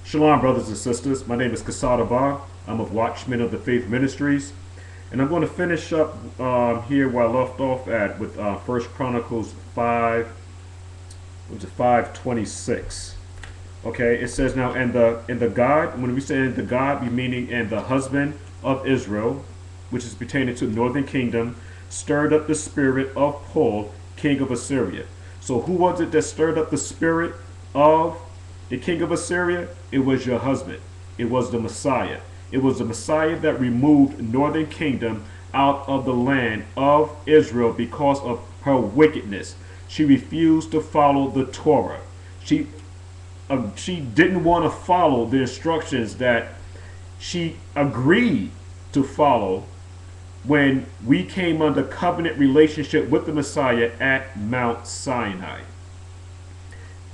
Shalom, brothers and sisters. My name is Kasada Bar. I'm of Watchmen of the Faith Ministries. And I'm going to finish up here where I left off at with First Chronicles 5, what was it, 5:26. Okay, it says now, and the God, when we say in the God, we meaning and the husband of Israel, which is pertaining to the northern kingdom, stirred up the spirit of Paul, king of Assyria. So who was it that stirred up the spirit of the king of Assyria? It was your husband. It was the Messiah. It was the Messiah that removed northern kingdom out of the land of Israel because of her wickedness. She refused to follow the Torah. She didn't want to follow the instructions that she agreed to follow when we came under covenant relationship with the Messiah at Mount Sinai.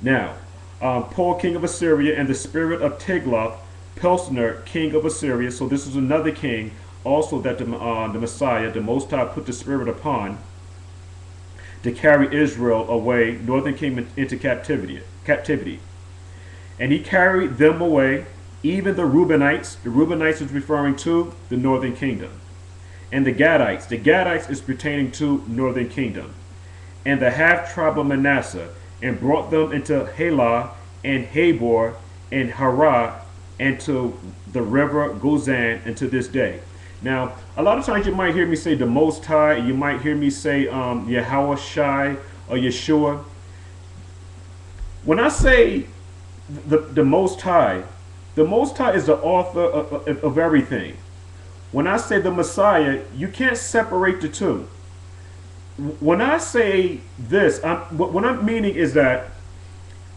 Now, Paul, king of Assyria, and the spirit of Tiglath-Pileser, king of Assyria. So this is another king also that the Messiah, the Most High, put the spirit upon to carry Israel away, northern kingdom, into captivity. And he carried them away, even the Reubenites. The Reubenites is referring to the northern kingdom. And the Gadites. The Gadites is pertaining to northern kingdom. And the half tribe of Manasseh, and brought them into Halah and Habor and Harah and to the river Gozan, and to this day. Now, a lot of times you might hear me say the Most High, you might hear me say Yahweh Shai or Yeshua. When I say the Most High is the author of everything. When I say the Messiah, you can't separate the two. When I say this, what I'm meaning is that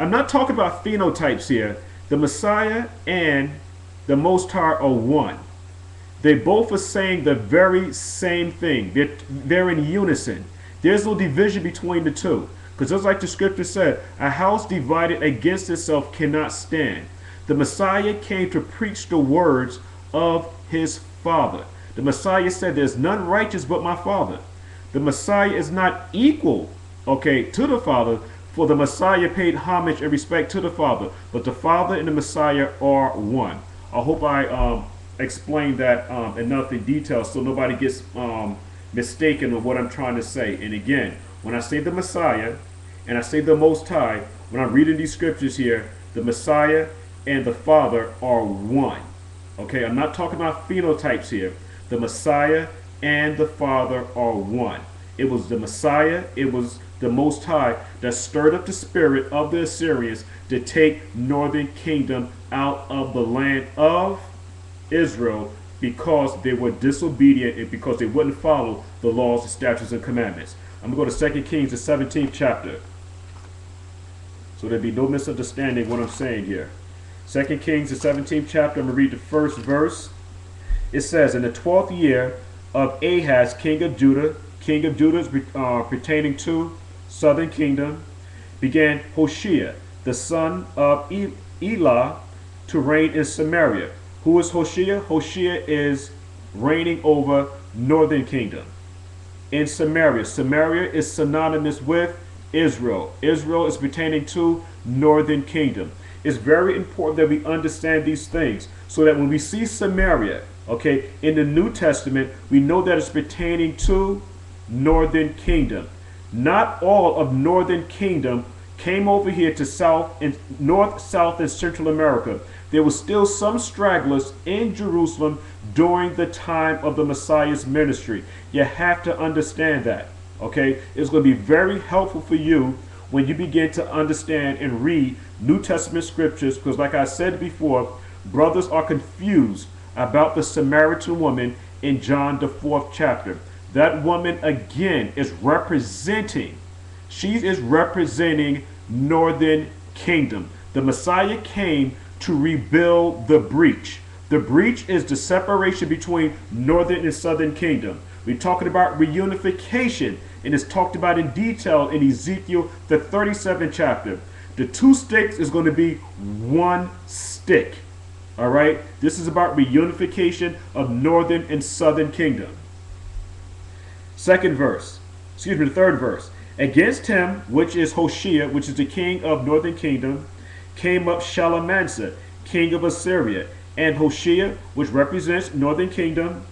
I'm not talking about phenotypes here. The Messiah and the Most High are one. They both are saying the very same thing. They're in unison. There's no division between the two. Because just like the scripture said, a house divided against itself cannot stand. The Messiah came to preach the words of his Father. The Messiah said, there's none righteous but my Father. The Messiah is not equal, to the Father, for the Messiah paid homage and respect to the Father. But the Father and the Messiah are one. I hope I explained that enough in detail so nobody gets mistaken of what I'm trying to say. And again, when I say the Messiah and I say the Most High, when I'm reading these scriptures here, the Messiah and the Father are one. Okay, I'm not talking about phenotypes here. The Messiah and the Father are one. It was the Messiah, it was the Most High that stirred up the spirit of the Assyrians to take northern kingdom out of the land of Israel because they were disobedient and because they wouldn't follow the laws, the statutes, and commandments. I'm going to go to 2 Kings, the 17th chapter. So there'll be no misunderstanding what I'm saying here. 2 Kings, the 17th chapter, I'm going to read the first verse. It says, in the 12th year of Ahaz, king of Judah is pertaining to southern kingdom, began Hoshea, the son of Elah, to reign in Samaria. Who is Hoshea? Hoshea is reigning over northern kingdom in Samaria. Samaria is synonymous with Israel. Israel is pertaining to northern kingdom. It's very important that we understand these things so that when we see Samaria, in the New Testament, we know that it's pertaining to northern kingdom. Not all of northern kingdom came over here to North, South, and Central America. There was still some stragglers in Jerusalem during the time of the Messiah's ministry. You have to understand that. It's going to be very helpful for you when you begin to understand and read New Testament scriptures, because like I said before, brothers are confused about the Samaritan woman in John the 4th chapter. That woman again is representing northern kingdom. The Messiah came to rebuild the breach. The breach is the separation between northern and southern kingdom. We're talking about reunification, and it's talked about in detail in Ezekiel the 37th chapter. The two sticks is going to be one stick. All right, this is about reunification of northern and southern kingdom. The third verse. Against him, which is Hoshea, which is the king of northern kingdom, came up Shalmaneser, king of Assyria. And Hoshea, which represents northern kingdom,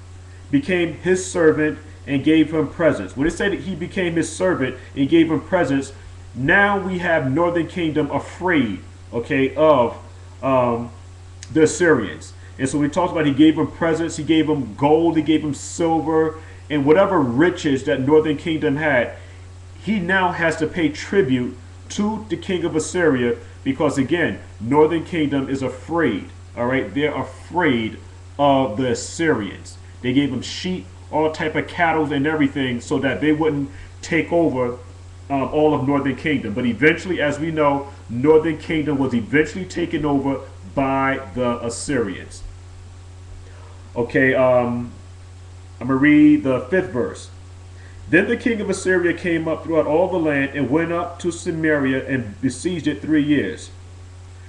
became his servant and gave him presents. When it said that he became his servant and gave him presents, now we have northern kingdom afraid, okay, of the Assyrians. And so we talked about he gave him presents, he gave him gold, he gave him silver, and whatever riches that northern kingdom had, he now has to pay tribute to the king of Assyria because, again, northern kingdom is afraid. All right, they're afraid of the Assyrians. They gave them sheep, all type of cattle and everything so that they wouldn't take over all of northern kingdom. But eventually, as we know, northern kingdom was eventually taken over by the Assyrians. Okay, I'm going to read the 5th verse. Then the king of Assyria came up throughout all the land and went up to Samaria and besieged it 3 years.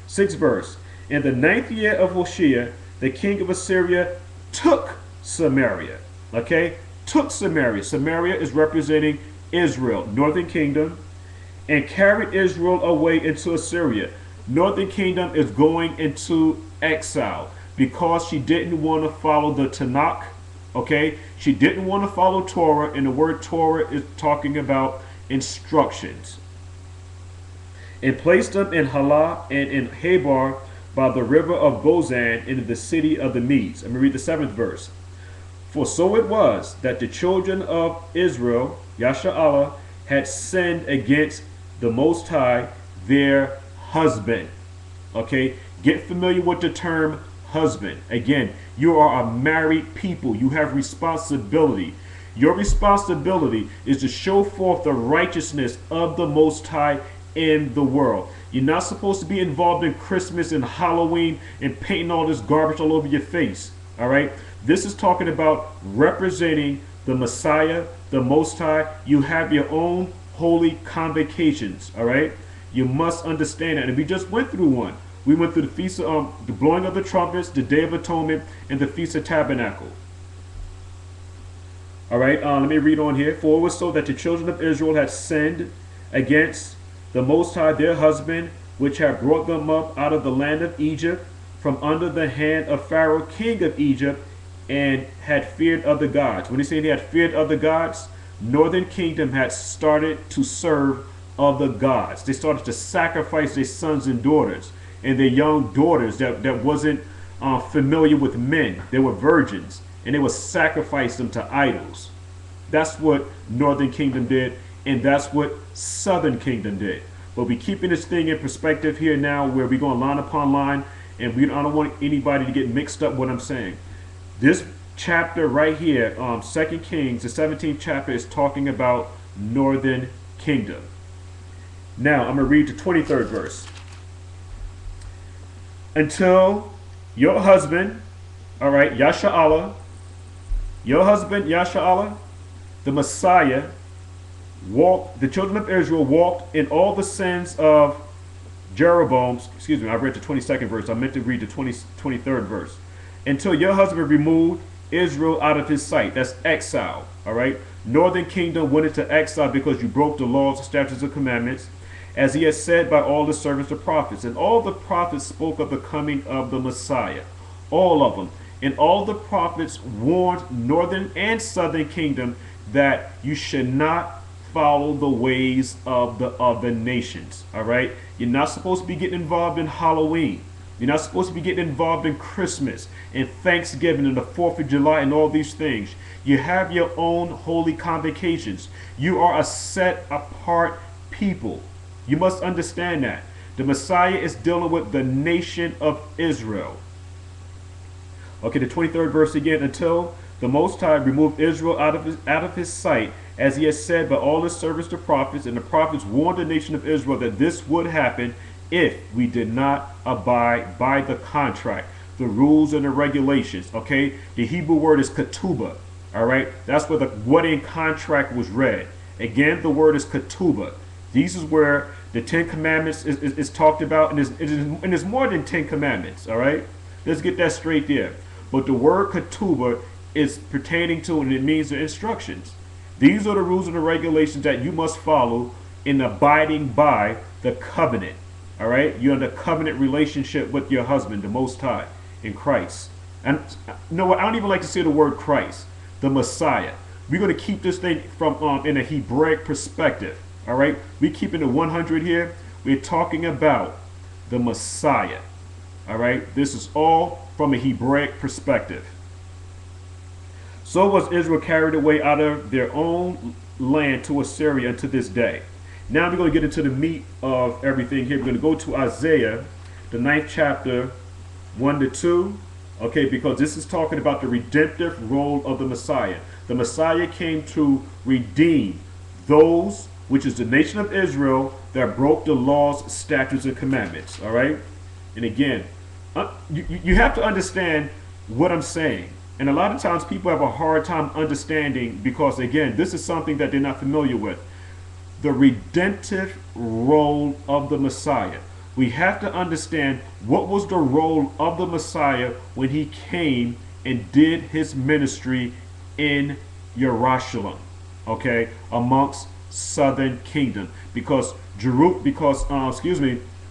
6th verse. In the 9th year of Hoshea, the king of Assyria took Samaria. Okay? Took Samaria. Samaria is representing Israel, northern kingdom, and carried Israel away into Assyria. Northern kingdom is going into exile because she didn't want to follow the Tanakh. Okay? She didn't want to follow Torah, and the word Torah is talking about instructions. And placed them in Halah and in Habar by the river of Gozan in the city of the Medes. I'm going to read the 7th verse. For so it was that the children of Israel, Yasha'Allah, had sinned against the Most High, their husband. Okay? Get familiar with the term husband. Again, you are a married people. You have responsibility. Your responsibility is to show forth the righteousness of the Most High in the world. You're not supposed to be involved in Christmas and Halloween and painting all this garbage all over your face. All right? This is talking about representing the Messiah, the Most High. You have your own holy convocations. All right? You must understand that. And we just went through one. We went through the Feast of the blowing of the trumpets, the Day of Atonement, and the Feast of Tabernacle. All right, let me read on here. For it was so that the children of Israel had sinned against the Most High, their husband, which had brought them up out of the land of Egypt, from under the hand of Pharaoh, king of Egypt, and had feared other gods. When he said he had feared other gods, northern kingdom had started to serve other gods. They started to sacrifice their sons and daughters and their young daughters that wasn't familiar with men. They were virgins, and they would sacrifice them to idols. That's what northern kingdom did, and that's what southern kingdom did. But we're keeping this thing in perspective here now, where we're going line upon line, and I don't want anybody to get mixed up what I'm saying. This chapter right here, 2 Kings, the 17th chapter, is talking about northern kingdom. Now, I'm going to read the 23rd verse. Until your husband, all right, Yasha'Allah, your husband, Yasha'Allah, the Messiah, the children of Israel walked in all the sins of Jeroboam. Excuse me, I read the 22nd verse. I meant to read the 23rd verse. Until your husband removed Israel out of his sight. That's exile, all right? Northern kingdom went into exile because you broke the laws, statutes, and commandments, as he has said by all the servants, the prophets. And all the prophets spoke of the coming of the Messiah. All of them. And all the prophets warned northern and southern kingdom that you should not follow the ways of the other nations. All right? You're not supposed to be getting involved in Halloween. You're not supposed to be getting involved in Christmas and Thanksgiving and the 4th of July and all these things. You have your own holy convocations. You are a set apart people. You must understand that. The Messiah is dealing with the nation of Israel. Okay, the 23rd verse again. Until the Most High removed Israel out of his sight, as he has said by all his servants the prophets, and the prophets warned the nation of Israel that this would happen if we did not abide by the contract, the rules and the regulations. Okay, the Hebrew word is ketubah. All right, that's where the wedding contract was read. Again, the word is ketubah. This is where the 10 Commandments is talked about, and there's more than 10 Commandments. All right, let's get that straight there. But the word ketubah is pertaining to, and it means the instructions. These are the rules and the regulations that you must follow in abiding by the covenant. All right, you're in a covenant relationship with your husband, the Most High, in Christ. And you know what? I don't even like to say the word Christ, the Messiah. We're going to keep this thing from in a Hebraic perspective. All right, we keeping it 100 here. We're talking about the Messiah. All right, this is all from a Hebraic perspective. So was Israel carried away out of their own land to Assyria unto this day. Now we're going to get into the meat of everything here. We're going to go to Isaiah, the 9th chapter, 1 to 2. Okay, because this is talking about the redemptive role of the Messiah. The Messiah came to redeem those, which is the nation of Israel, that broke the laws, statutes, and commandments. All right? And again, you have to understand what I'm saying. And a lot of times people have a hard time understanding because, again, this is something that they're not familiar with. The redemptive role of the Messiah. We have to understand what was the role of the Messiah when he came and did his ministry in Jerusalem, okay, amongst southern kingdom. Because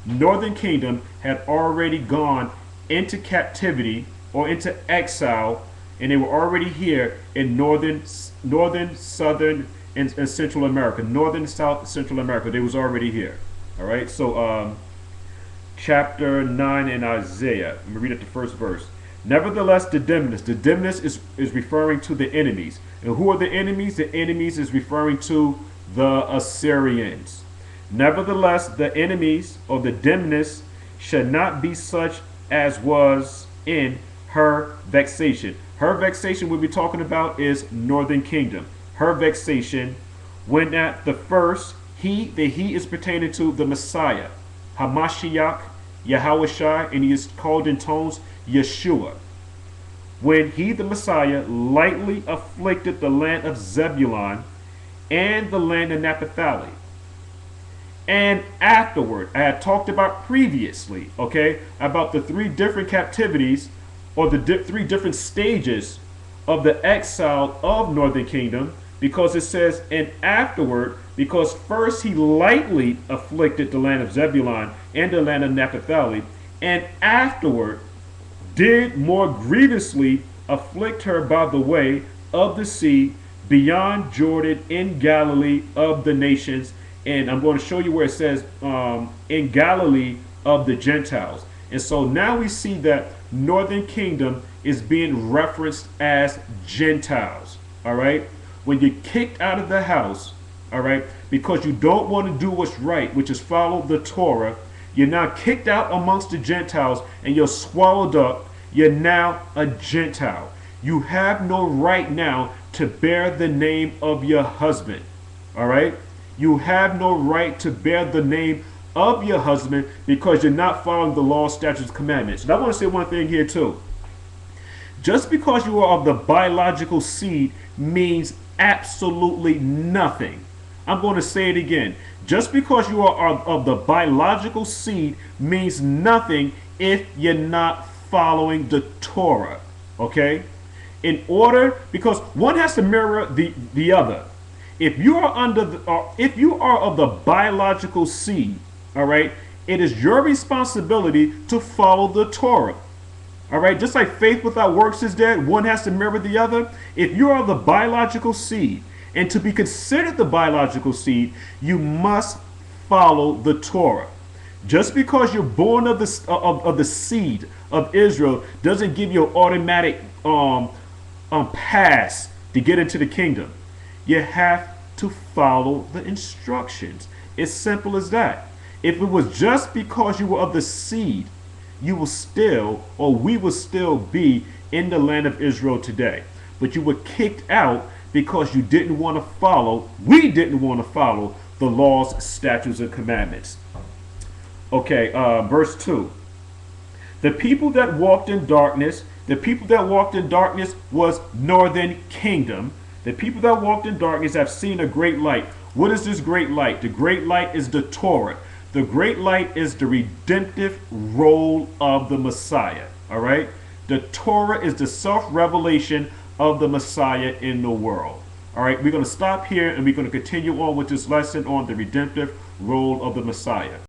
northern kingdom had already gone into captivity or into exile, and they were already here in northern, southern, and Central America, northern, south, Central America. They was already here. All right. So, chapter 9 in Isaiah. Let me read it the first verse. Nevertheless, the dimness is referring to the enemies. And who are the enemies? The enemies is referring to the Assyrians. Nevertheless, the enemies or the dimness should not be such as was in her vexation. Her vexation we'll be talking about is northern kingdom. Her vexation when at the first he is pertaining to the Messiah, Hamashiach, Yahushua, and he is called in tones Yeshua. When he, the Messiah, lightly afflicted the land of Zebulun and the land of Naphtali. And afterward, I had talked about previously, okay, about the three different captivities or the three different stages of the exile of northern kingdom, because it says, and afterward, because first he lightly afflicted the land of Zebulun and the land of Naphtali, and afterward did more grievously afflict her by the way of the sea beyond Jordan in Galilee of the nations. And I'm going to show you where it says in Galilee of the Gentiles. And so now we see that northern kingdom is being referenced as Gentiles. All right. When you're kicked out of the house, all right, because you don't want to do what's right, which is follow the Torah, you're now kicked out amongst the Gentiles and you're swallowed up. You're now a Gentile. You have no right now to bear the name of your husband. All right. You have no right to bear the name of your husband because you're not following the law, statutes, commandments. And I want to say one thing here too. Just because you are of the biological seed means absolutely nothing. I'm going to say it again. Just because you are of the biological seed means nothing if you're not following the Torah. Okay? In order, because one has to mirror the other. If you are if you are of the biological seed, all right, it is your responsibility to follow the Torah. All right, just like faith without works is dead, one has to mirror the other. If you are the biological seed, and to be considered the biological seed, you must follow the Torah. Just because you're born of the seed of Israel doesn't give you an automatic pass to get into the kingdom. You have to follow the instructions. It's simple as that. If it was just because you were of the seed, you will still, or we will still be in the land of Israel today. But you were kicked out because you didn't want to follow, we didn't want to follow the laws, statutes, and commandments. Okay, verse 2. The people that walked in darkness was northern kingdom. The people that walked in darkness have seen a great light. What is this great light? The great light is the Torah. The great light is the redemptive role of the Messiah. All right? The Torah is the self-revelation of the Messiah in the world. All right? We're going to stop here and we're going to continue on with this lesson on the redemptive role of the Messiah.